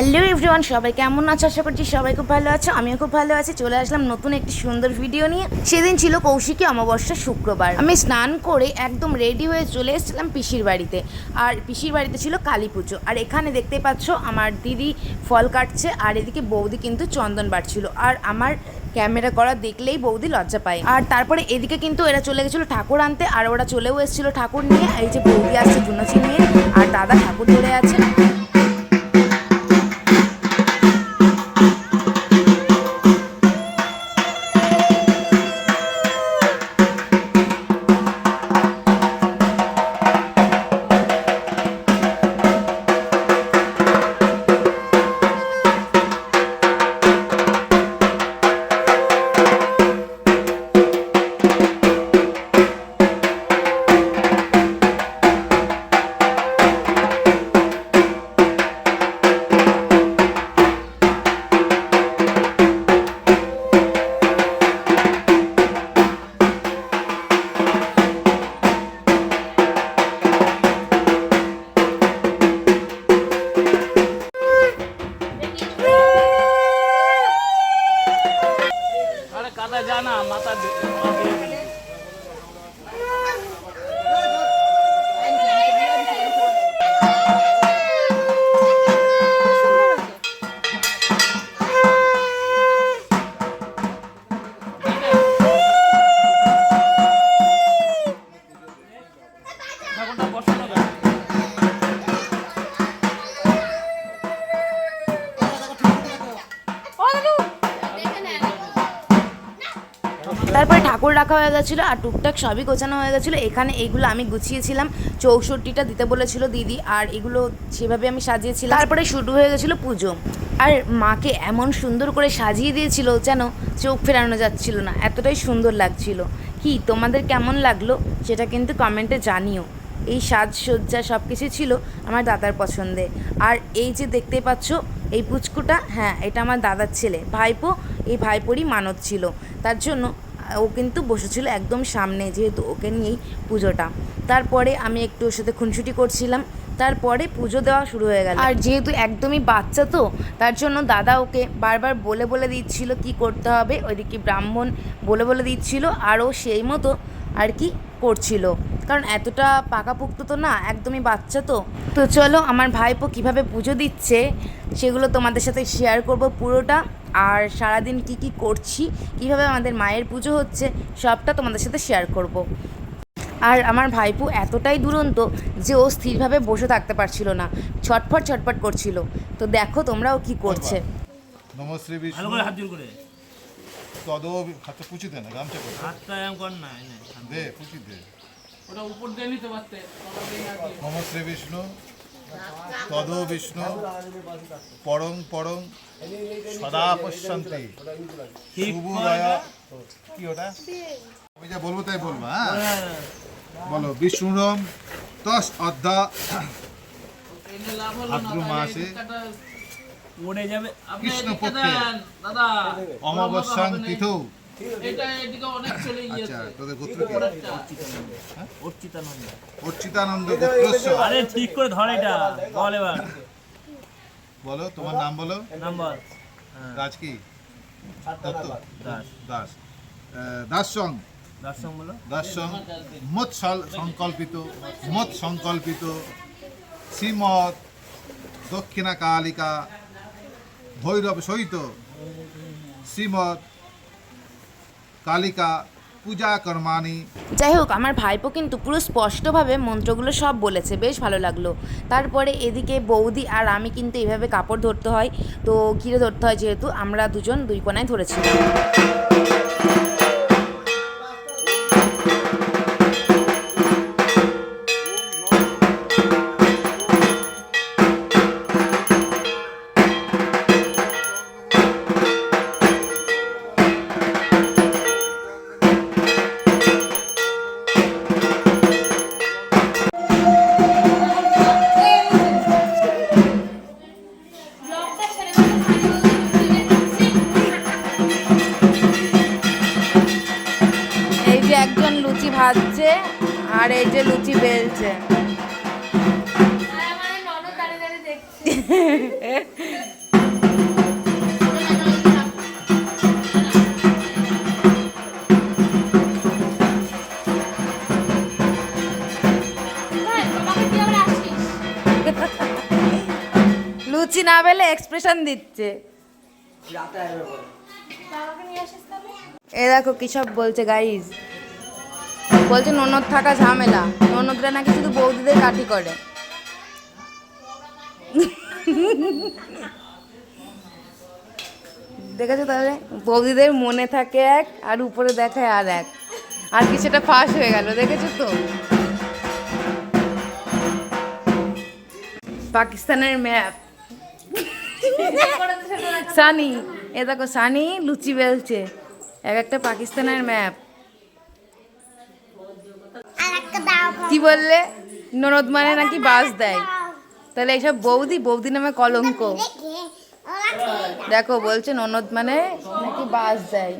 Hello everyone, সবাই কেমন আছো? আশা করছি সবাই খুব ভালো আছো। আমিও খুব ভালো আছি। চলে আসলাম নতুন একটি সুন্দর ভিডিও নিয়ে। সেদিন ছিল কৌশিকী অমাবস্যা, শুক্রবার। আমি স্নান করে একদম রেডি হয়ে চলে এসেছিলাম পিসির বাড়িতে। আর পিসির বাড়িতে ছিল কালী পুজো। আর এখানে দেখতে পাচ্ছ আমার দিদি ফল কাটছে, আর এদিকে বৌদি কিন্তু চন্দন বাটছিল। আর আমার ক্যামেরা করা দেখলেই বৌদি লজ্জা পায়। আর তারপরে এদিকে কিন্তু এরা চলে গেছিলো ঠাকুর আনতে, আর ওরা চলেও এসেছিলো ঠাকুর নিয়ে। এই যে বৌদি আসছে ধুনুচি নিয়ে, আর দাদা ঠাকুর ধরে আছে। জানা মাথা তারপরে ঠাকুর রাখা হয়ে গেছিলো, আর টুকটাক সবই গোছানো হয়ে গেছিলো। এখানে এইগুলো আমি গুছিয়েছিলাম, 64টা দিতে বলেছিল দিদি, আর এগুলো সেভাবে আমি সাজিয়েছিলাম। তারপরে শুরু হয়ে গেছিলো পুজো। আর মাকে এমন সুন্দর করে সাজিয়ে দিয়েছিল যেন চোখ ফেরানো যাচ্ছিল না, এতটাই সুন্দর লাগছিল। কি তোমাদের কেমন লাগলো সেটা কিন্তু কমেন্টে জানিও। এই সাজসজ্জা সব কিছু ছিল আমার দাদার পছন্দে। আর এই যে দেখতে পাচ্ছ এই পুচকুটা, হ্যাঁ এটা আমার দাদার ছেলে ভাইপো। এই ভাইপোরই মানত ছিল, তার জন্য ও কিন্তু বসেছিল একদম সামনে, যেহেতু ওকে নিয়েই পুজোটা। তারপরে আমি একটু ওর সাথে খুনসুটি করছিলাম। তারপরে পুজো দেওয়া শুরু হয়ে গেল। আর যেহেতু একদমই বাচ্চা, তো তার জন্য দাদা ওকে বারবার বলে বলে দিচ্ছিল কি করতে হবে। ওইদিকে ব্রাহ্মণ বলে বলে দিচ্ছিল, আর ও সেই মতো আর কি করছিল, কারণ এতটা পাকাপোক্ত তো না, একদমই বাচ্চা তো। তো চলো আমার ভাইপো কীভাবে পুজো দিচ্ছে সেগুলো তোমাদের সাথে শেয়ার করব পুরোটা। আর সারাদিন কি কি করছি, কিভাবে আমাদের মায়ের পুজো হচ্ছে, সবটা তোমাদের সাথে শেয়ার করব। আর আমার ভাইপো এতটাই দুরন্ত যে ও স্থিরভাবে বসে থাকতে পারছিল না, ছটফট ছটফট করছিল। তো দেখো তোমরা ও কি করছে। নমশ্রী বিষ্ণু হাত জোর করে তদো হাতটা পুচি দে না, গামছা করে হাতটা এম কর না দে, পুচি দে, ওটা উপর দিয়ে নিতে পারতে। নমশ্রী বিষ্ণু তদো বিষ্ণু পরং পরং সদা পশ্যন্তি শুভদয়া। কি ওটা আমি যা বলবো তাই বলবো। হ্যাঁ বলো। বিষ্ণুরম তস অধ্যা ভাদ্র মাসে উড়ে যাবে কৃষ্ণ পক্ষে দাদা অমাবস্যাং তিথৌ। এটা এদিকে অনেক চলে গিয়েছে। আচ্ছা, তোদের গোত্র কি? অর্চিতানন্দ। অর্চিতানন্দ গোত্রস্য। আরে ঠিক করে ধর এটা, বল এবার। বলো তোমার নাম বলো। নাম্বার রাজ কি? দত্ত দাস। দাস। দাসং দর্শন বলো। দাসং মত সংকল্পিত শ্রীমৎ দক্ষিণা কালিকা ভৈরব সহিত শ্রীমৎ কালিকা পূজা কর্মাণি। যাই হোক, আমার ভাইপো কিন্তু পুরো স্পষ্টভাবে মন্ত্রগুলো সব বলেছে, বেশ ভালো লাগলো। তারপরে এদিকে বৌদি আর আমি কিন্তু এইভাবে কাপড় ধরতে হয়, তো ঘিরে ধরতে হয়, যেহেতু আমরা দুজন দুই কোনায় ধরেছিলাম। একজন লুচি ভাজছে, আর এই যে লুচি বেলছে। লুচি না পেলে এক্সপ্রেশন দিচ্ছে। এ দেখো কি সব বলছে গাইজ, বলছে ননদ থাকা ঝামেলা, ননদরা নাকি শুধু বৌদিদের কাঠি করে। দেখেছো তাহলে, বৌদিদের মনে থাকে এক আর উপরে দেখায় আর এক, আর কি সেটা ফাঁস হয়ে গেল, দেখেছো তো। পাকিস্তানের ম্যাপ সানি, এ দেখো সানি লুচি বেলছে, এক একটা পাকিস্তানের ম্যাপ। কি বললে? ননদ মানে নাকি বাস দেয়, তাহলে এইসব বৌদি, বৌদি নামে কলঙ্ক। দেখো বলছে ননদ মানে নাকি বাস দেয়।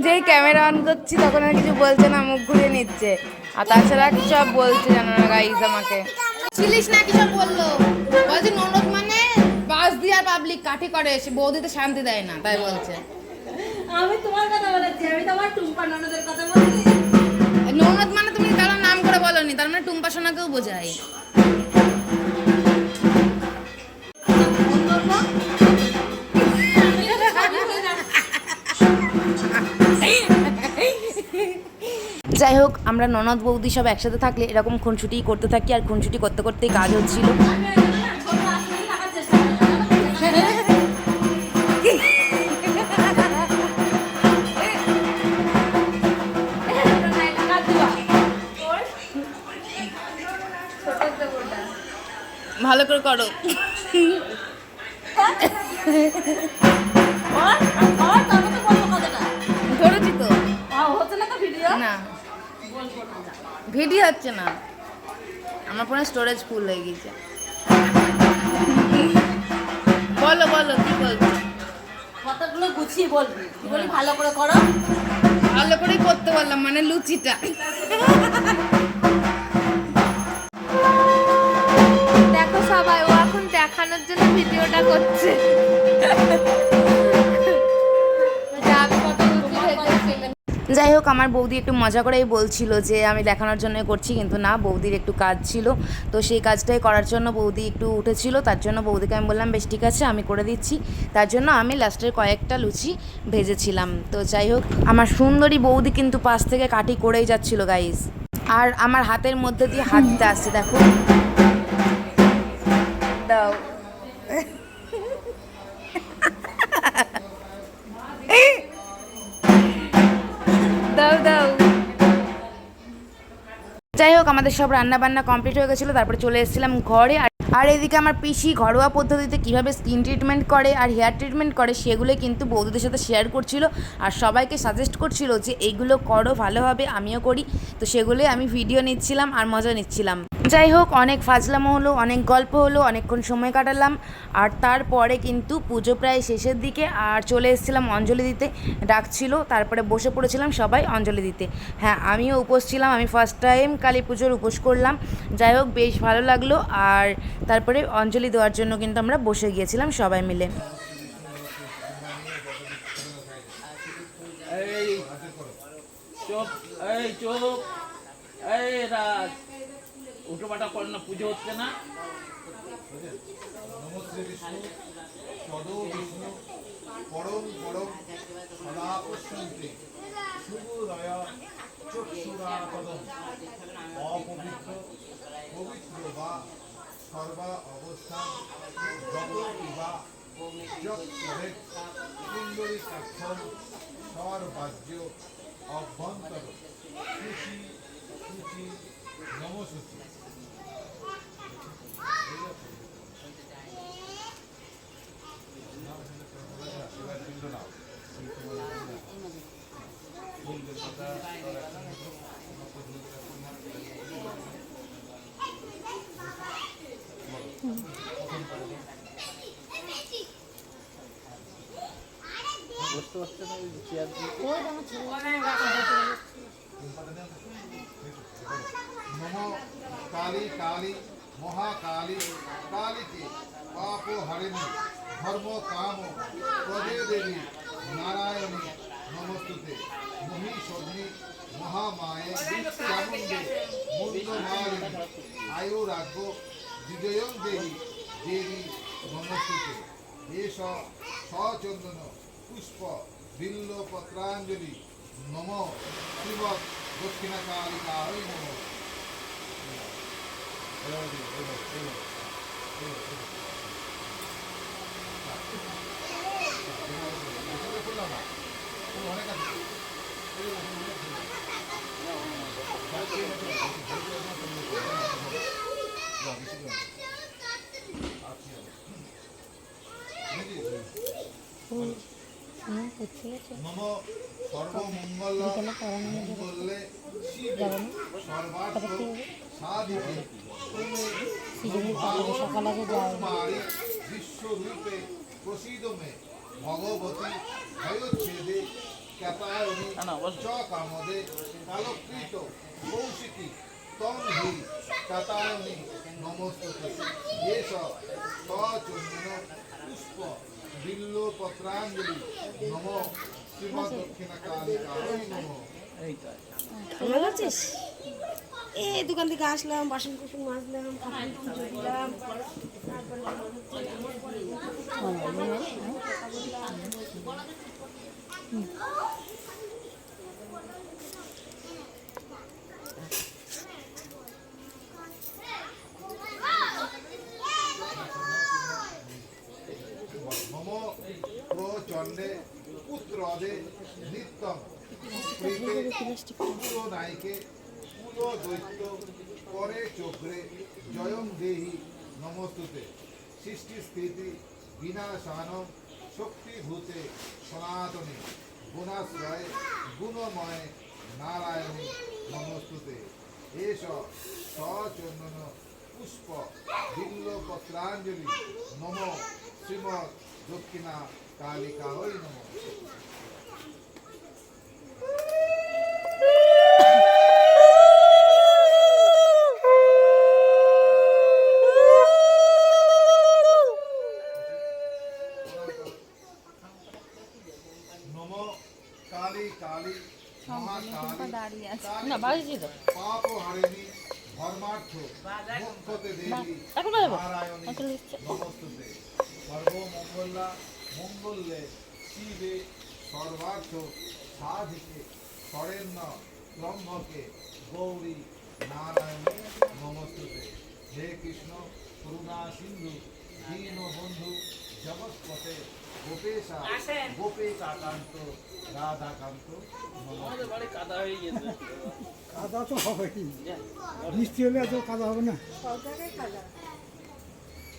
যেই ক্যামেরা অন করছি তখন আর কিছু বলছে না, মুখ ঘুরিয়ে নিচ্ছে, আর তাছাড়া কি সব বলছে জানো না গাইজ আমাকে। ছিলিস না কি সব বললো, বলছে ননদ মানে বাস দিয়ে আর পাবলিক কাঠি করে, সে বৌদিতে শান্তি দেয় না, তাই বলছে। আমি তোমার কথা বলেছি, আমি তোমার টুম্পা ননদের কথা বলেছি। ননদ মানে তুমি কারোর নাম করে বলোনি, তার মানে টুম্পা সোনাকেও বোঝায়। যাই হোক, আমরা ননদ বৌদি সব একসাথে থাকলে এরকম খুনসুটিই করতে থাকি, আর খুনসুটি করতে করতেই কাজ হচ্ছিল। ভালো করে করো। ধরেছি তো, না ভিডিও হচ্ছে না, আমার ফোনে স্টোরেজ ফুল হয়ে গেছে। বলো বলো কি বলছো, কথাগুলো গুছিয়ে বলবি, বলি ভালো করে করো। ভালো করেই করতে বললাম, মানে লুচিটা। দেখো সবাই, ও এখন দেখানোর জন্য ভিডিওটা করছে। যাই হোক, আমার বৌদি একটু মজা করেই বলছিল যে আমি দেখানোর জন্য করছি, কিন্তু না, বৌদির একটু কাজ ছিল, তো সেই কাজটাই করার জন্য বৌদি একটু উঠেছিল, তার জন্য বৌদিকে আমি বললাম বেশ ঠিক আছে আমি করে দিচ্ছি, তার জন্য আমি লাস্টের কয়েকটা লুচি ভেজেছিলাম। তো যাই হোক, আমার সুন্দরী বৌদি কিন্তু পাশ থেকে কাঠি করেই যাচ্ছিল গাইস, আর আমার হাতের মধ্যে দিয়ে হাতটা আসছে, দেখো দাও। দাও দাও। যাই হোক, আমাদের সব রান্না বান্না কমপ্লিট হয়ে গেছিলো, তারপরে চলে এসেছিলাম ঘরে। আর এদিকে আমার পিসি ঘরোয়া পদ্ধতিতে কীভাবে স্কিন ট্রিটমেন্ট করে আর হেয়ার ট্রিটমেন্ট করে সেগুলোই কিন্তু বৌদিদের সাথে শেয়ার করছিল, আর সবাইকে সাজেস্ট করছিল যে এইগুলো করো, ভালো হবে, আমিও করি। তো সেগুলোই আমি ভিডিও নিচ্ছিলাম আর মজা নিচ্ছিলাম। যাই হোক, অনেক ফাজলামো হলো, অনেক গল্প হলো, অনেকক্ষণ সময় কাটালাম, আর তারপরে কিন্তু পুজো প্রায় শেষের দিকে, আর চলে এসেছিলাম অঞ্জলি দিতে, ডাকছিল, তারপরে বসে পড়েছিলাম সবাই অঞ্জলি দিতে। হ্যাঁ, আমিও উপোস ছিলাম, আমি ফার্স্ট টাইম কালী পুজোর উপোস করলাম। যাই হোক, বেশ ভালো লাগলো, আর তারপরে অঞ্জলি দেওয়ার জন্য কিন্তু আমরা বসে গিয়েছিলাম সবাই মিলে। এই চুপ, এই চুপ, এই রাজ, উল্টো পাল্টা কর না, পুজো হচ্ছে না। নমস্তে বিষ্ণু তদো বিষ্ণু পরম পরম সদা পশ্যন্তি শুভোদয়া চক্ষুরাপদম অপবিত্র পবিত্র বা সর্বা অবস্থান যত বা যৎ সুন্দরী কাক্ষম সর্বাজ্য অভ্যন্তর শুচি শুচি নমশুচি। নমো কালী কালী মহাকালী কালীকে পাপ হারিণী ধর্ম কাম প্রদে দেবী নারায়ণী নমস্তুতে মহিষগ্নি মহামায়ে চামুণ্ডে মুন্ডমালিনী আয়ুরাগ্য বিজয়ং দেহি দেবী নমস্তুতে এষ সচন্দন পুষ্প বিল্ল পত্রাঞ্জলি নম শ্রীমৎ দক্ষিণাকালিকায় নমঃ। অনেক আছে নম সর্বমঙ্গল মঙ্গলে শিবে সর্বার্থ সাধিকে কুমারী বিশ্বরূপে প্রসিদ মে ভগবতী ভয়োচ্ছেদে ক্যাতায়নী চ কামদে কালকৃত কৌশিকী তং হি ক্যাতায়নী নমস্তুতে এষ সচন্দন পুষ্প বিল্ল পত্রাঞ্জলি নম শ্রীমৎ দক্ষিণাকালিকায় নমঃ। ভালো আছিস? এই দোকান থেকে আসলাম, বাসন কুসন মাজলাম, ঠাকুর পুজো দিলাম, নম প্রচণ্ডে পুত্রদে নিত্যম প্রীতে পুরো নায়িকে পুরো দৈত্য করে চক্রে জয়ং দেহি নমস্তুতে সৃষ্টি স্থিতি বিনাশানম শক্তিভূতে সনাতনে গুণাশ্রয়ে গুণময়ে নারায়ণী নমস্তুতে এষ সচন্দন পুষ্প বিল্ল পত্রাঞ্জলি নম শ্রীমৎ দক্ষিণা কালিকায় নমঃ। নম কালী কালী মহাকালী পাপ হারিণী ধর্মার্থ মোক্ষতে দেবী নারায়ণী নমস্তুতে সর্বমঙ্গলা মঙ্গলে শিবে সর্বার্থ সাধিকে শরণ্য ব্রহ্মকে গৌরী নারায়ণী নমস্তুতে। হে কৃষ্ণ করুণা সিন্ধু দীন বন্ধু জগৎপতে গোপেশা গোপেশাকান্ত রাধাকান্ত আমাদের বাড়ি কাদা হয়ে গেছে। কাদা তো হবেই, বৃষ্টি হলে তো কাদা হবে না।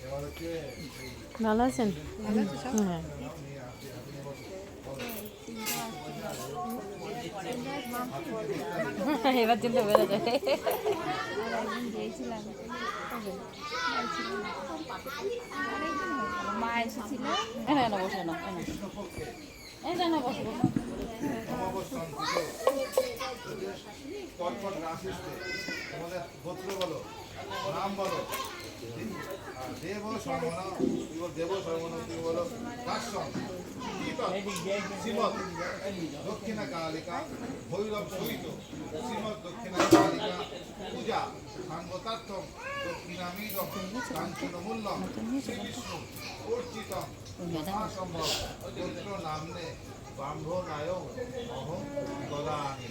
এবার হচ্ছে ভালো আছেন? এবার চিন্তা বেড়ে যায়। মা এসেছিল বসে না, এই জানো বসে বসে। অমাবস্যান তৎপর রাশিস্তে তোমাদের গোত্র বলো, নাম বলো, আর দেব সর্বন দেব সর্বন তুমি বলো দার্শন শ্রীমৎ দক্ষিণা কালিকা ভৈরব সহিত শ্রীমৎ দক্ষিণা কালিকা পূজা সাঙ্গতার্থম দক্ষিণামিদম কাঞ্চন মূল্যম শ্রীবিষ্ণু অর্চিতম মহাসম্ভব গোত্র নামনে ব্রাহ্মণায় অহং দদামি।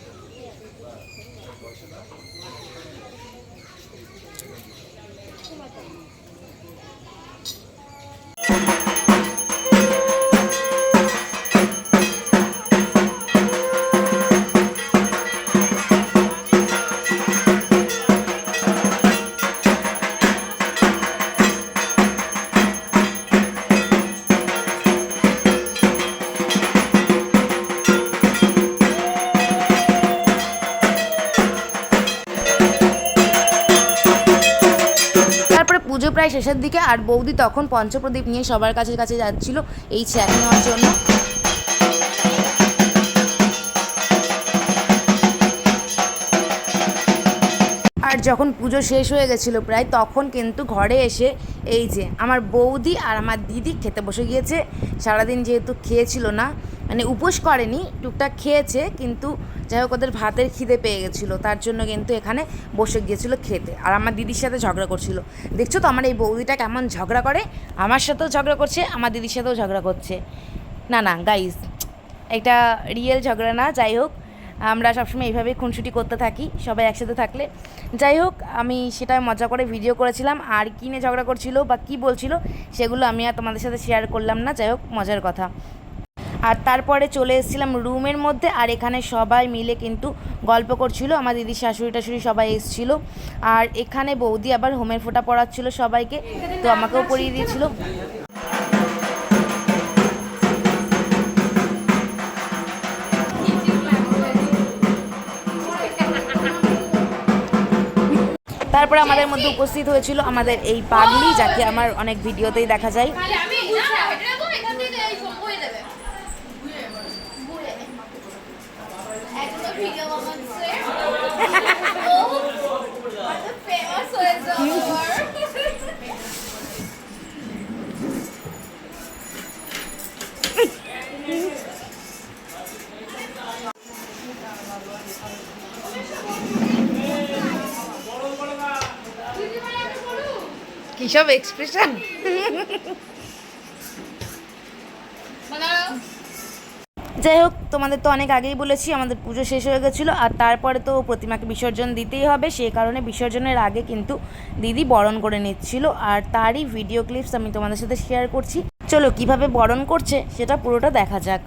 পুজো প্রায় শেষের দিকে আর বৌদি তখন পঞ্চপ্রদীপ নিয়ে সবার কাছে কাছে যাচ্ছিল এই ছ্যাঁক নেওয়ার জন্য। আর যখন পুজো শেষ হয়ে গেছিলো প্রায়, তখন কিন্তু ঘরে এসে এই যে আমার বৌদি আর আমার দিদি খেতে বসে গিয়েছে। সারাদিন যেহেতু খেয়েছিল না, মানে উপোস করেনি, টুকটাক খেয়েছে, কিন্তু যাই হোক ওদের ভাতের খিদে পেয়ে গেছিলো, তার জন্য কিন্তু এখানে বসে গিয়েছিলো খেতে। আর আমার দিদির সাথে ঝগড়া করছিল। দেখছো তো আমার এই বৌদিটা কেমন ঝগড়া করে, আমার সাথেও ঝগড়া করছে, আমার দিদির সাথেও ঝগড়া করছে। না না গাইস, এটা রিয়েল ঝগড়া না। যাই হোক, আমরা সবসময় এইভাবেই খুনসুটি করতে থাকি সবাই একসাথে থাকলে। যাই হোক, আমি সেটা মজা করে ভিডিও করেছিলাম, আর কী নিয়ে ঝগড়া করছিল বা কী বলছিল সেগুলো আমি আর তোমাদের সাথে শেয়ার করলাম না। যাই হোক, মজার কথা। আর তারপরে চলে এসেছিলাম রুমের মধ্যে, আর এখানে সবাই মিলে কিন্তু গল্প করছিল। আমার দিদির শাশুড়ি টাশুড়ি সবাই এসেছিলো, আর এখানে বৌদি আবার হোমের ফোঁটা পড়াচ্ছিল সবাইকে, তো আমাকেও পড়িয়ে দিয়েছিল। তারপরে আমাদের মধ্যে উপস্থিত হয়েছিল আমাদের এই পাগলি, যাকে আমার অনেক ভিডিওতেই দেখা যায়। কিসব এক্সপ্রেশন। যাই হোক, তোমাদের তো অনেক আগেই বলেছি আমাদের পুজো শেষ হয়ে গেছিলো, আর তারপরে তো প্রতিমাকে বিসর্জন দিতেই হবে, সেই কারণে বিসর্জনের আগে কিন্তু দিদি বরণ করে নিচ্ছিল, আর তারই ভিডিও ক্লিপস আমি তোমাদের সাথে শেয়ার করছি। চলো কিভাবে বরণ করছে সেটা পুরোটা দেখা যাক।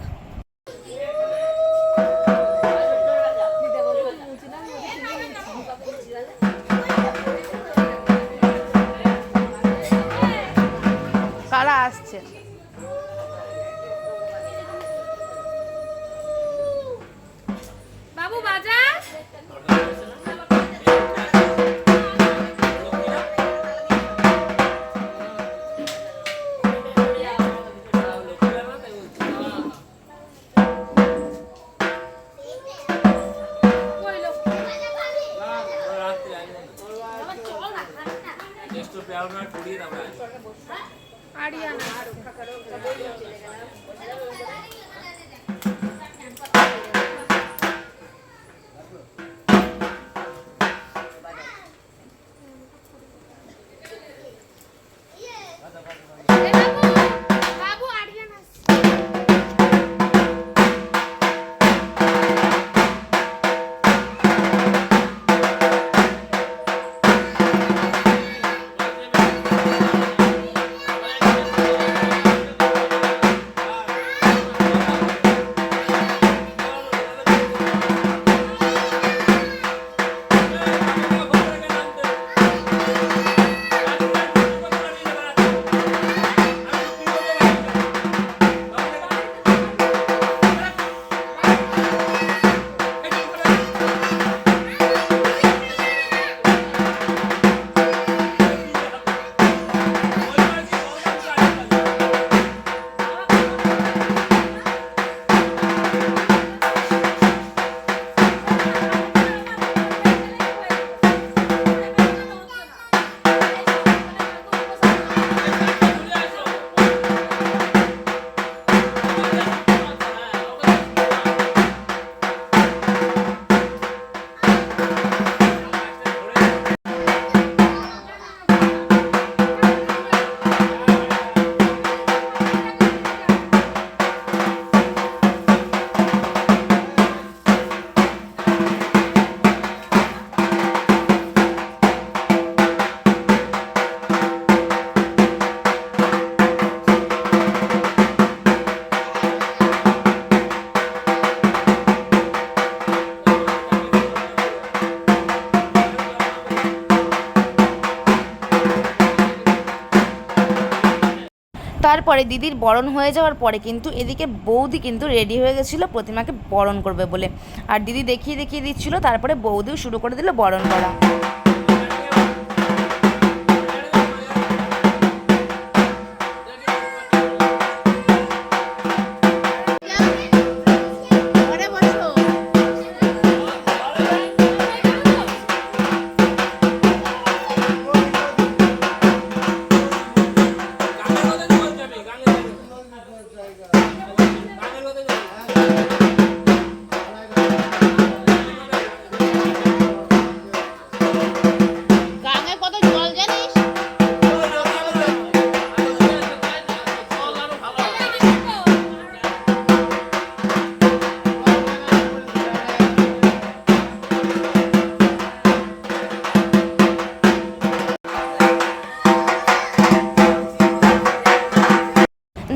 কারা আসছে? বাবু বাজা। আরিয়ানা তারপরে দিদির বরণ হয়ে যাওয়ার পরে কিন্তু এদিকে বৌদি কিন্তু রেডি হয়ে গেছিলো প্রতিমাকে বরণ করবে বলে, আর দিদি দেখিয়ে দেখিয়ে দিচ্ছিলো, তারপরে বৌদিও শুরু করে দিল বরণ করা।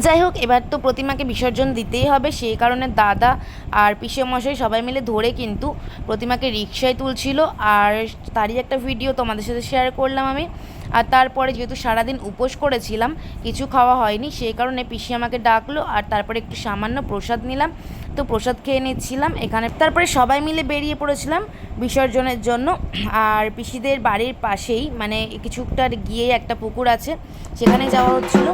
যাই হোক, এবার তো প্রতিমাকে বিসর্জন দিতেই হবে, সেই কারণে দাদা আর পিসেমশাই সবাই মিলে ধরে কিন্তু প্রতিমাকে রিকশায় তুলছিল। আর তারই একটা ভিডিও তোমাদের সাথে শেয়ার করলাম আমি। আর তারপরে যেহেতু সারাদিন উপোস করেছিলাম, কিছু খাওয়া হয়নি, সেই কারণে পিসি আমাকে ডাকলো আর তারপরে একটু সামান্য প্রসাদ নিলাম। তো প্রসাদ খেয়ে নিচ্ছিলাম এখানে। তারপরে সবাই মিলে বেরিয়ে পড়েছিলাম বিসর্জনের জন্য। আর পিসিদের বাড়ির পাশেই মানে কিছুটা গিয়ে একটা পুকুর আছে, সেখানে যাওয়া হচ্ছিলো।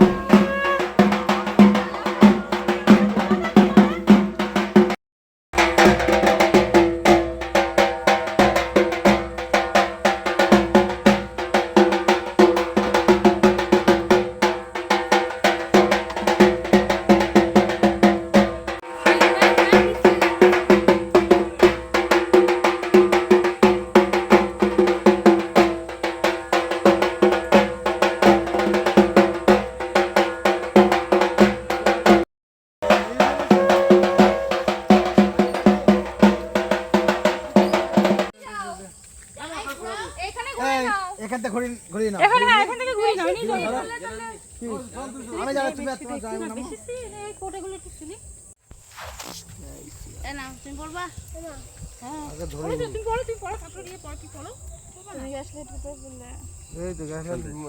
এখান থেকে ঘুরিয়ে নাও। আমি যারা তুমি আর তোমার যাই নামো। আগে ধরে এই তো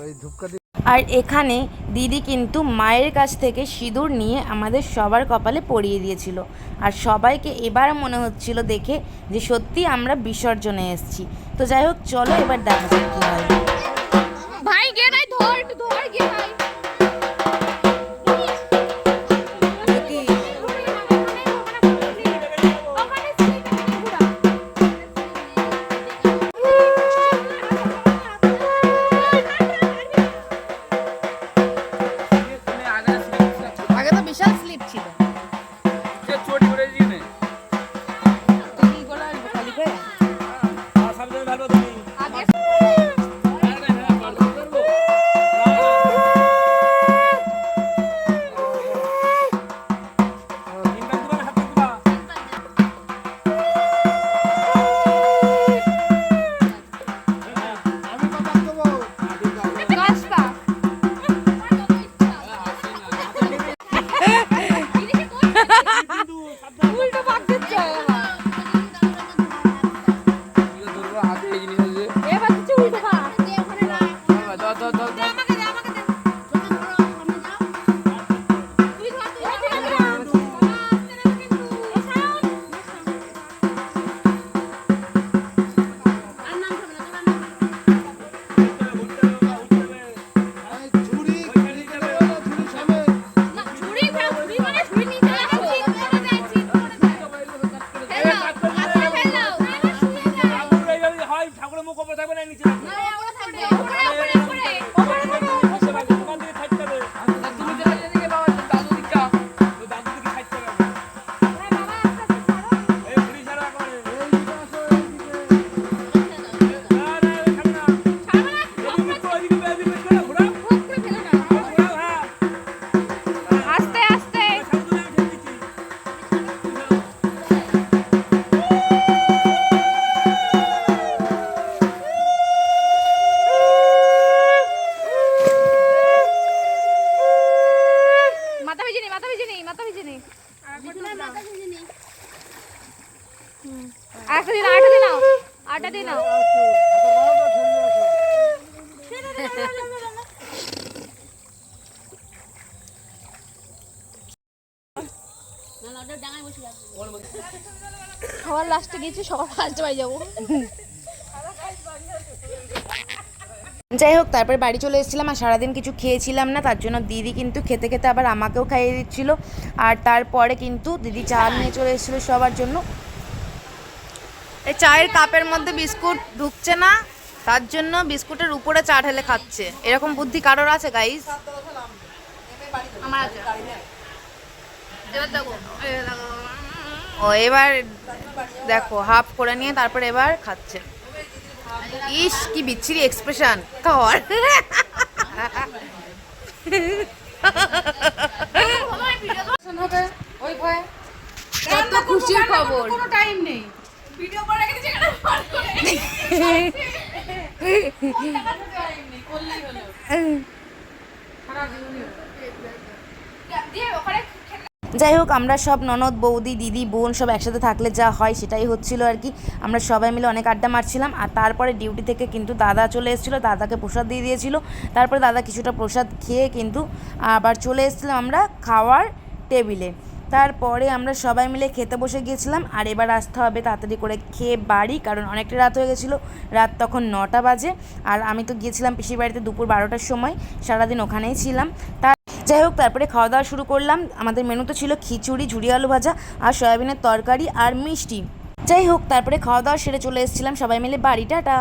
এই ধূপকাঠি। আর এখানে দিদি কিন্তু মায়ের কাছ থেকে সিঁদুর নিয়ে আমাদের সবার কপালে পরিয়ে দিয়েছিল। আর সবাইকে এবার মনে হচ্ছিল দেখে যে সত্যি আমরা বিসর্জনে এসেছি। তো যাই হোক, চলো এবার দেখা যাক কী হয়। ভাই গে নাই, ধর একটু ধর গে নাই। আগে তো বিশাল স্লিপ ছিল। চটি করে দিয়ে নে আটা দিয়ে নাও। খাওয়ার লাস্টে গেছি, সবার ফার্স্টে বাড়ি যাবো। যাই হোক, তারপরে বাড়ি চলে এসেছিলাম আর সারাদিন কিছু খেয়েছিলাম না, তার জন্য দিদি কিন্তু খেতে খেতে আবার আমাকেও খাইয়ে দিচ্ছিল। আর তারপরে কিন্তু দিদি চা নিয়ে চলে এসেছিলো সবার জন্য। এই চায়ের কাপের মধ্যে বিস্কুট ঢুকছে না, তার জন্য বিস্কুটের উপরে চা ঢেলে খাচ্ছে। এরকম বুদ্ধি কারোর আছে গাইস? আমার আছে। ও এবার দেখো হাফ করে নিয়ে তারপরে এবার খাচ্ছে। ইস কি বিচ্ছিরি এক্সপ্রেশন খাওয়ার। কত খুশির খবর। কোনো টাইম নেই, ভিডিও করে রেখে দিয়েছি এখানে পার করে। করলেই হলো। সারা দিন যাই হোক, আমরা সব ননদ, বৌদি, দিদি, বোন সব একসাথে থাকলে যা হয় সেটাই হচ্ছিল আর কি। আমরা সবাই মিলে অনেক আড্ডা মারছিলাম। আর তারপরে ডিউটি থেকে কিন্তু দাদা চলে এসেছিলো, দাদাকে প্রসাদ দিয়ে দিয়েছিল। তারপরে দাদা কিছুটা প্রসাদ খেয়ে কিন্তু আবার চলে এসেছিলাম আমরা খাওয়ার টেবিলে। তারপরে আমরা সবাই মিলে খেতে বসে গিয়েছিলাম। আর এবার আসতে হবে তাড়াতাড়ি করে খেয়ে বাড়ি, কারণ অনেকটা রাত হয়ে গেছিলো। রাত তখন 9টা বাজে। আর আমি তো গিয়েছিলাম পিসির বাড়িতে দুপুর 12টার সময়, সারাদিন ওখানেই ছিলাম। যাই হোক, তারপরে খাওয়া দাওয়া শুরু করলাম। আমাদের মেনুতে ছিল খিচুড়ি, ঝুরি আলু ভাজা আর সয়াবিনের তরকারি আর মিষ্টি। যাই হোক, তারপরে খাওয়া দাওয়া সেরে চলে এসেছিলাম সবাই মিলে বাড়ি। টাটা।